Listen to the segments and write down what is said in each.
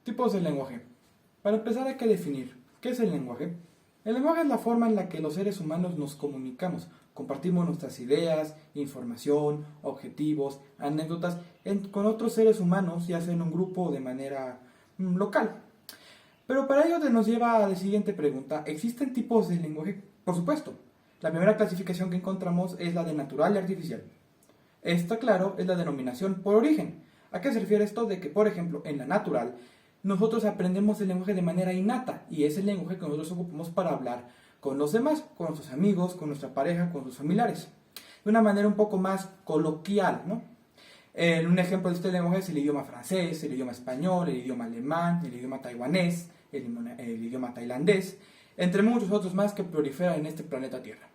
Tipos de lenguaje. Para empezar hay que definir, ¿qué es el lenguaje? El lenguaje es la forma en la que los seres humanos nos comunicamos, compartimos nuestras ideas, información, objetivos, anécdotas con otros seres humanos, ya sea en un grupo o de manera local. Pero para ello nos lleva a la siguiente pregunta, ¿existen tipos de lenguaje? Por supuesto. La primera clasificación que encontramos es la de natural y artificial. Esta, claro, es la denominación por origen. ¿A qué se refiere esto? De que, por ejemplo, en la natural, nosotros aprendemos el lenguaje de manera innata y es el lenguaje que nosotros ocupamos para hablar con los demás, con nuestros amigos, con nuestra pareja, con sus familiares. De una manera un poco más coloquial, ¿no? Un ejemplo de este lenguaje es el idioma francés, el idioma español, el idioma alemán, el idioma taiwanés, el idioma tailandés, entre muchos otros más que proliferan en este planeta Tierra.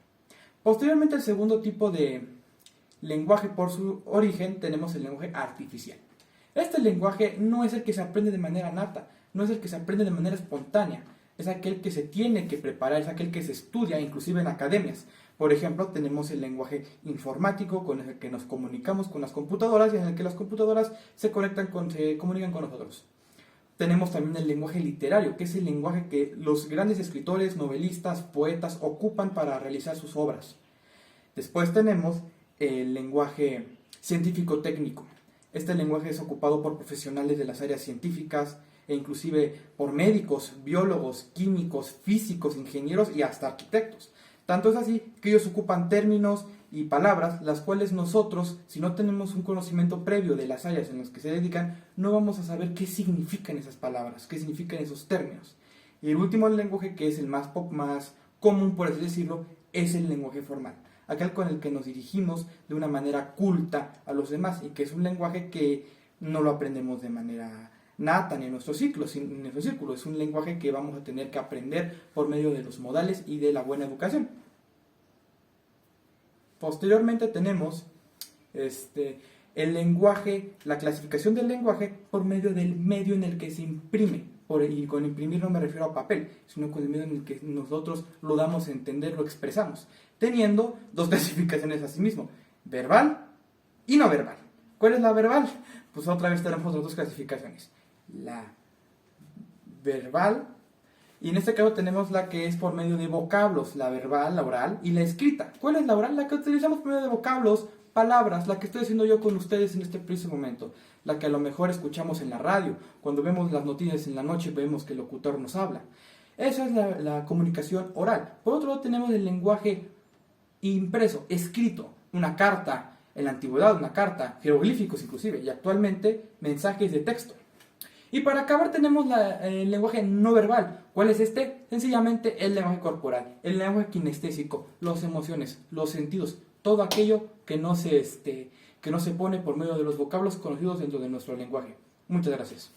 Posteriormente, el segundo tipo de lenguaje por su origen tenemos el lenguaje artificial. Este lenguaje no es el que se aprende de manera nata, no es el que se aprende de manera espontánea, es aquel que se tiene que preparar, es aquel que se estudia inclusive en academias. Por ejemplo, tenemos el lenguaje informático con el que nos comunicamos con las computadoras y en el que las computadoras se comunican con nosotros. Tenemos también el lenguaje literario, que es el lenguaje que los grandes escritores, novelistas, poetas ocupan para realizar sus obras. Después tenemos el lenguaje científico-técnico. Este lenguaje es ocupado por profesionales de las áreas científicas e inclusive por médicos, biólogos, químicos, físicos, ingenieros y hasta arquitectos. Tanto es así que ellos ocupan términos y palabras, las cuales nosotros, si no tenemos un conocimiento previo de las áreas en las que se dedican, no vamos a saber qué significan esas palabras, qué significan esos términos. Y el último lenguaje, que es el más común, por así decirlo, es el lenguaje formal, aquel con el que nos dirigimos de una manera culta a los demás y que es un lenguaje que no lo aprendemos de manera nata ni en nuestro círculo, es un lenguaje que vamos a tener que aprender por medio de los modales y de la buena educación. Posteriormente tenemos el lenguaje, la clasificación del lenguaje por medio del medio en el que se imprime. Y con imprimir no me refiero a papel, sino con el medio en el que nosotros lo damos a entender, lo expresamos, teniendo dos clasificaciones asimismo, verbal y no verbal. ¿Cuál es la verbal? Pues otra vez tenemos las dos clasificaciones, la verbal, y en este caso tenemos la que es por medio de vocablos, la verbal, la oral y la escrita. ¿Cuál es la oral? La que utilizamos por medio de vocablos, palabras, la que estoy haciendo yo con ustedes en este preciso momento, la que a lo mejor escuchamos en la radio, cuando vemos las noticias en la noche vemos que el locutor nos habla. Esa es la comunicación oral. Por otro lado tenemos el lenguaje impreso, escrito, una carta, en la antigüedad una carta, jeroglíficos inclusive, y actualmente mensajes de texto. Y para acabar tenemos el lenguaje no verbal. ¿Cuál es este? Sencillamente el lenguaje corporal, el lenguaje kinestésico, las emociones, los sentidos, todo aquello que no se pone por medio de los vocablos conocidos dentro de nuestro lenguaje. Muchas gracias.